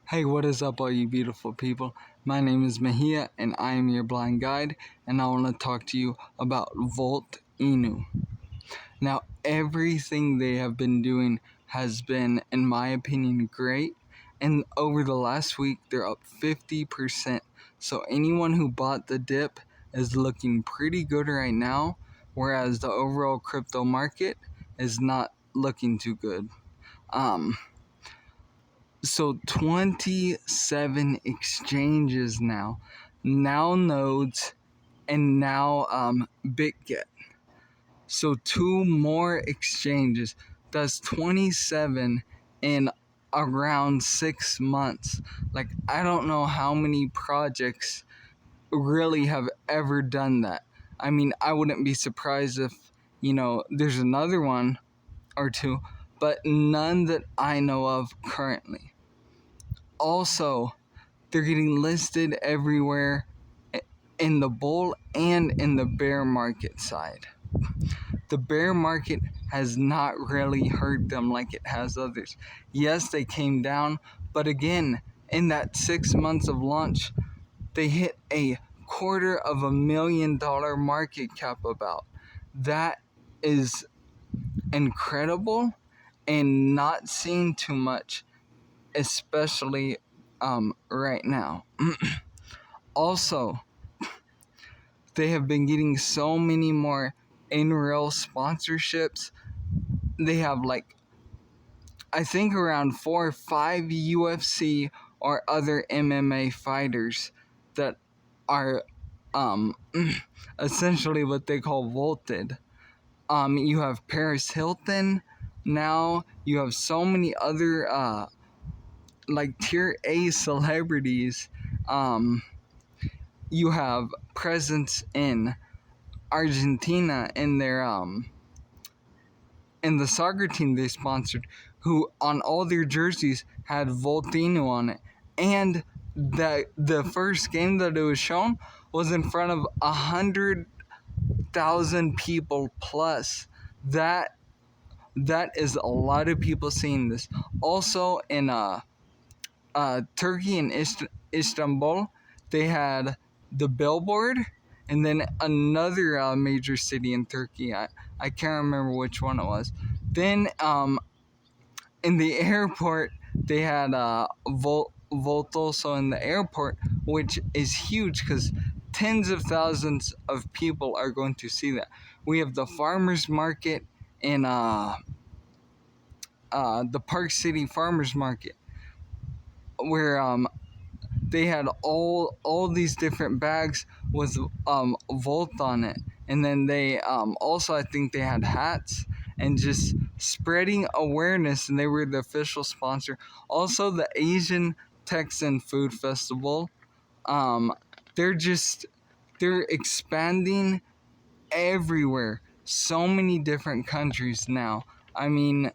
Hey, what is up, all you beautiful people? My name is Mahia, and I am your blind guide, and I want to talk to you about Volt Inu. Now, everything they have been doing has been, in my opinion, great, and over the last week, they're up 50%. So anyone who bought the dip is looking pretty good right now, whereas the overall crypto market is not looking too good. So 27 exchanges now nodes, and now BitGet. So 2 more exchanges. That's 27 in around 6 months. Like, I don't know how many projects really have ever done that. I mean, I wouldn't be surprised if, there's another one or two, but none that I know of currently. Also, they're getting listed everywhere in the bull and in the bear market side. The bear market has not really hurt them like it has others. Yes, they came down, but again, in that 6 months of launch, they hit a $250,000 market cap about. That is incredible and not seen too much, especially right now. Also, they have been getting so many more in-real sponsorships. They have, like, I think around 4 or 5 UFC or other MMA fighters that are essentially what they call vaulted. You have Paris Hilton now. You have so many other like tier A celebrities. You have presence in Argentina in their in the soccer team they sponsored, who on all their jerseys had Voltino on it, and the first game that it was shown was in front of 100,000 people plus. That is a lot of people seeing this. Also in Turkey and Istanbul, they had the billboard, and then another major city in Turkey. I can't remember which one it was. Then in the airport, they had Volt also in the airport, which is huge because tens of thousands of people are going to see that. We have the farmers market in the Park City Farmers Market, where they had all these different bags with Volt on it, and then they also, I think they had hats and just spreading awareness, and they were the official sponsor. Also, the Asian Texan Food Festival, they're expanding everywhere. So many different countries now. I mean,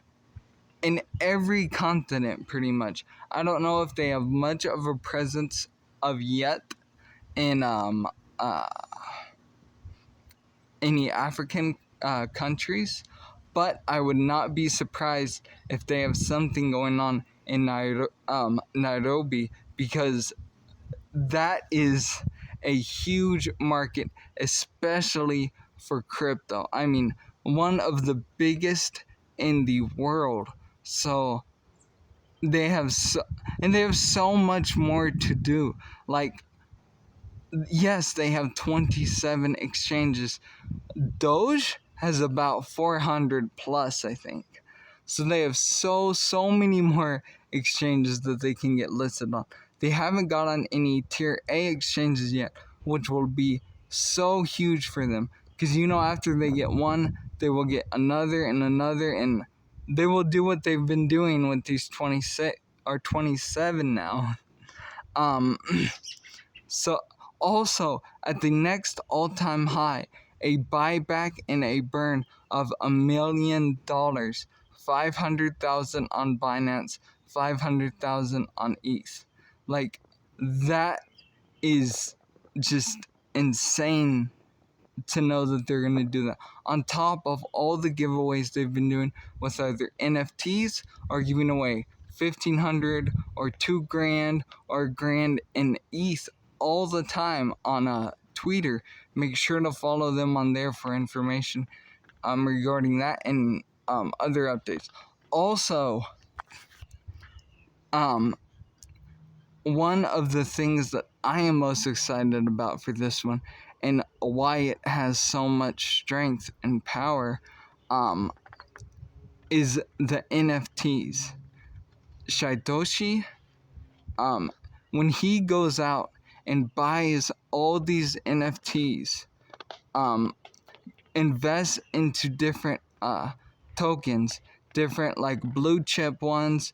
in every continent, pretty much. I don't know if they have much of a presence of yet in any African countries, but I would not be surprised if they have something going on in Nairobi, because that is a huge market, especially for crypto. I mean, one of the biggest in the world. So they have so much more to do. Like, yes, they have 27 exchanges. Doge has about 400 plus, I think. So they have so many more exchanges that they can get listed on. They haven't got on any tier A exchanges yet, which will be so huge for them, because after they get one, they will get another and another, and they will do what they've been doing with these 26 or 27 now. So also, at the next all-time high, a buyback and a burn of $1 million, 500,000 on Binance, 500,000 on ETH. Like, that is just insane to know that they're going to do that. On top of all the giveaways they've been doing with either NFTs or giving away 1,500 or $2,000 or $1,000 in ETH all the time on a Twitter. Make sure to follow them on there for information regarding that and other updates. Also, one of the things that I am most excited about for this one and why it has so much strength and power is the NFTs. Satoshi, when he goes out and buys all these NFTs, invest into different tokens, different like blue chip ones,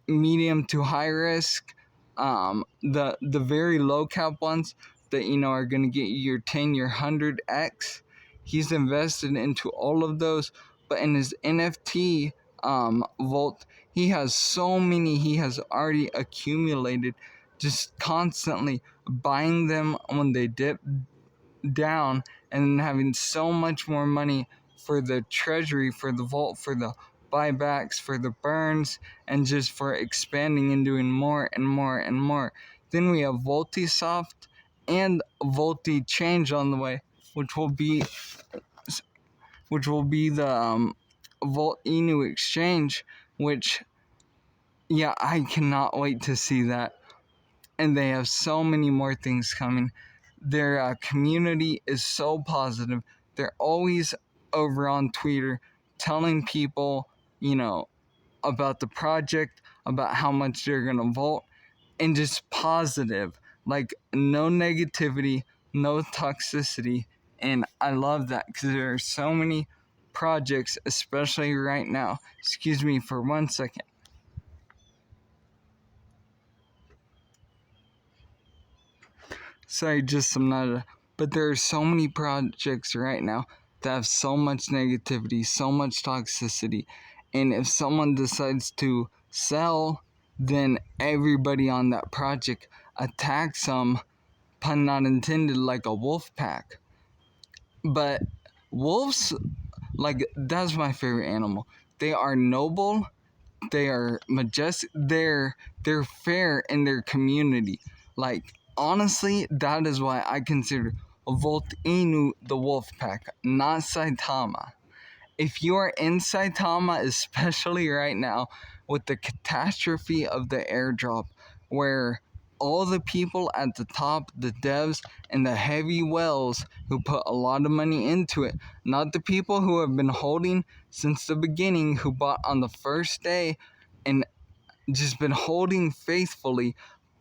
medium to high risk, the very low cap ones that are going to get you your 10, your 100x. He's invested into all of those, but in his NFT vault, he has so many. He has already accumulated, just constantly buying them when they dip down, and having so much more money for the treasury, for the vault, for the buybacks, for the burns, and just for expanding and doing more and more and more. Then we have Voltisoft and Volti Change on the way, which will be the Volt Inu exchange, which I cannot wait to see that. And they have so many more things coming. Their community is so positive. They're always over on Twitter telling people, about the project, about how much they're going to vote, and just positive. Like, no negativity, no toxicity. And I love that because there are so many projects, especially right now. Excuse me for 1 second. Sorry, just some nada. But there are so many projects right now that have so much negativity, so much toxicity. And if someone decides to sell, then everybody on that project attacks them, pun not intended, like a wolf pack. But wolves, like, that's my favorite animal. They are noble, they are majestic, they're fair in their community. Like, honestly, that is why I consider Volt Inu the wolf pack, not Saitama. If you are in Saitama, especially right now with the catastrophe of the airdrop, where all the people at the top, the devs and the heavy whales who put a lot of money into it, not the people who have been holding since the beginning, who bought on the first day and just been holding faithfully,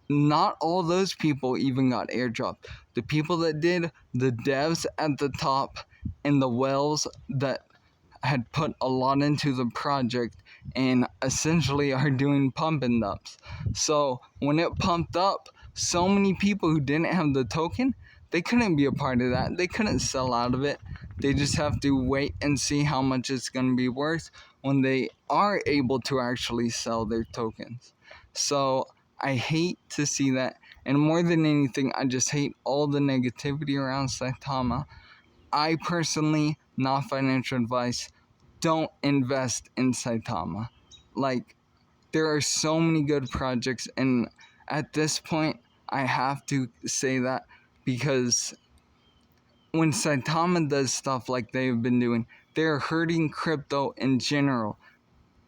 not all those people even got airdropped. The people that did, the devs at the top and the whales that had put a lot into the project and essentially are doing pump and dumps. So when it pumped up, so many people who didn't have the token, they couldn't be a part of that. They couldn't sell out of it. They just have to wait and see how much it's going to be worth when they are able to actually sell their tokens. So I hate to see that. And more than anything, I just hate all the negativity around Saitama. I personally, not financial advice, don't invest in Saitama. Like, there are so many good projects, and at this point, I have to say that because when Saitama does stuff like they've been doing, they're hurting crypto in general,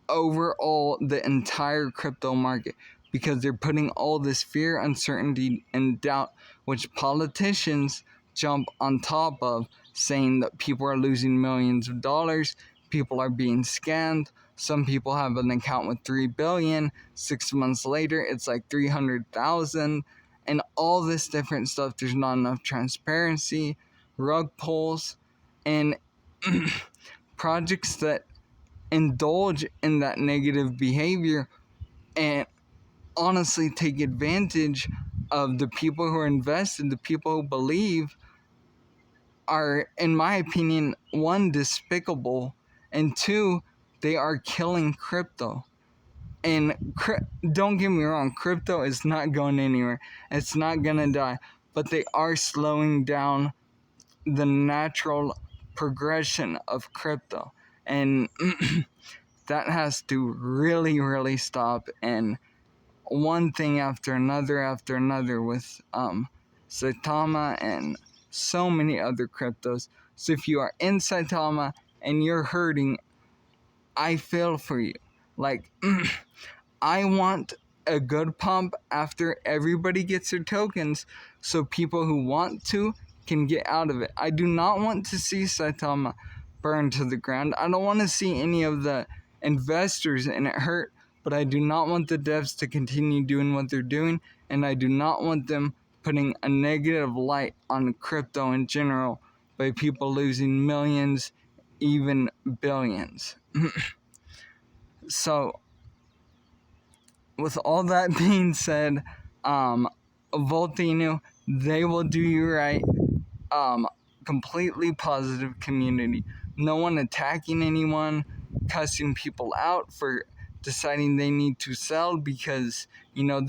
overall the entire crypto market, because they're putting all this fear, uncertainty, and doubt, which politicians jump on top of, saying that people are losing millions of dollars, people are being scammed. Some people have an account with 3 billion. 6 months later, it's like 300,000, and all this different stuff. There's not enough transparency, rug pulls, and projects that indulge in that negative behavior and honestly take advantage of the people who are invested, the people who believe, are, in my opinion, one, despicable, and two, they are killing crypto. And don't get me wrong, crypto is not going anywhere. It's not gonna die, but they are slowing down the natural progression of crypto, and that has to really, really stop. And one thing after another with saitama and so many other cryptos. So if you are in saitama and you're hurting, I feel for you. Like, I want a good pump after everybody gets their tokens, so people who want to can get out of it. I do not want to see saitama burn to the ground. I don't want to see any of the investors in it hurt, but I do not want the devs to continue doing what they're doing, and I do not want them putting a negative light on crypto in general by people losing millions, even billions. So, with all that being said, Voltinu, they will do you right. Completely positive community. No one attacking anyone, cussing people out for deciding they need to sell because, you know,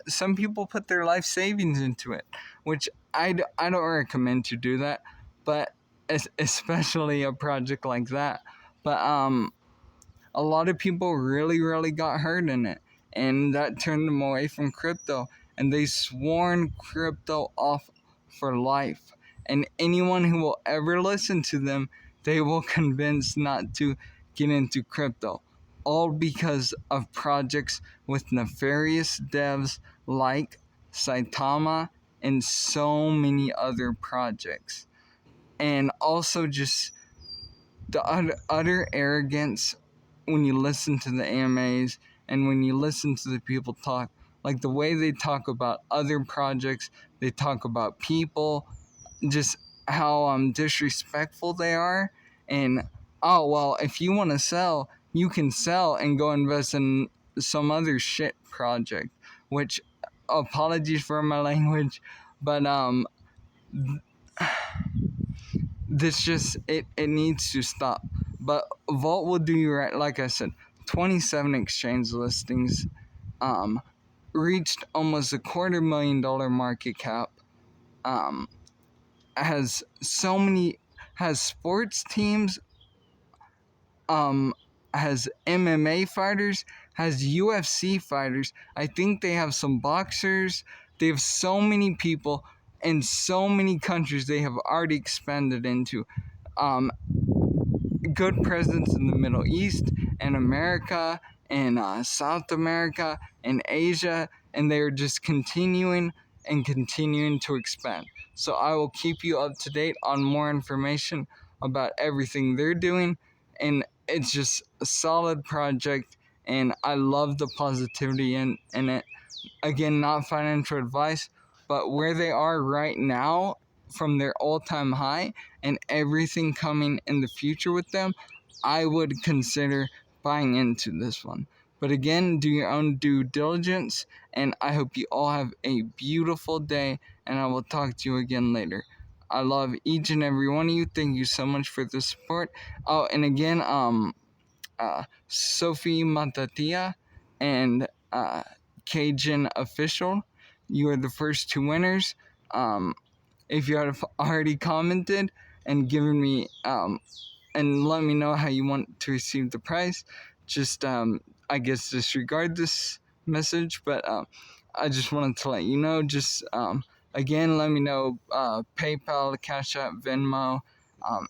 some people put their life savings into it, which I don't recommend to do that, but especially a project like that. But a lot of people really got hurt in it, and that turned them away from crypto, and they sworn crypto off for life. And anyone who will ever listen to them, they will convince not to get into crypto, all because of projects with nefarious devs like Saitama and so many other projects. And also just the utter arrogance when you listen to the AMAs and when you listen to the people talk, like the way they talk about other projects, they talk about people, just how disrespectful they are. And oh well, if you want to sell, you can sell and go invest in some other shit project. Which, apologies for my language, but this just it needs to stop. But Vault will do you right. Like I said, 27 exchange listings, reached almost $250,000 market cap, has sports teams, has MMA fighters, has UFC fighters. I think they have some boxers. They have so many people in so many countries they have already expanded into. Good presence in the Middle East and America and South America and Asia, and they're just continuing to expand. So I will keep you up to date on more information about everything they're doing, and it's just a solid project, and I love the positivity in it. Again, not financial advice, but where they are right now from their all-time high and everything coming in the future with them, I would consider buying into this one. But again, do your own due diligence, and I hope you all have a beautiful day, and I will talk to you again later. I love each and every one of you. Thank you so much for the support. Oh, and again, Sophie Matatia and Cajun Official, you are the first two winners. If you have already commented and given me and let me know how you want to receive the prize, just I guess disregard this message, but I just wanted to let you know. Just again, let me know PayPal, Cash App, Venmo,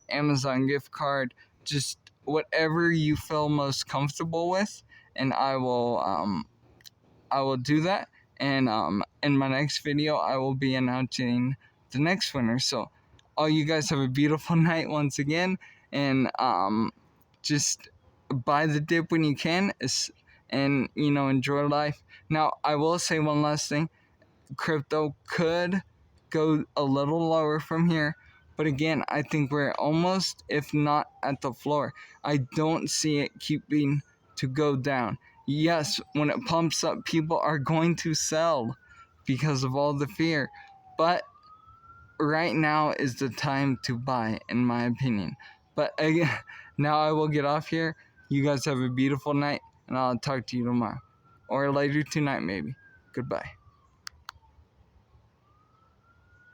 Amazon gift card, just whatever you feel most comfortable with, and I will do that. And in my next video, I will be announcing the next winner. So, all you guys have a beautiful night once again, and just buy the dip when you can, and enjoy life. Now, I will say one last thing: crypto could go a little lower from here, but again, I think we're almost, if not at the floor. I don't see it keeping to go down. Yes, when it pumps up, people are going to sell because of all the fear, but right now is the time to buy, in my opinion. But again, now I will get off here. You guys have a beautiful night, and I'll talk to you tomorrow, or later tonight maybe. Goodbye.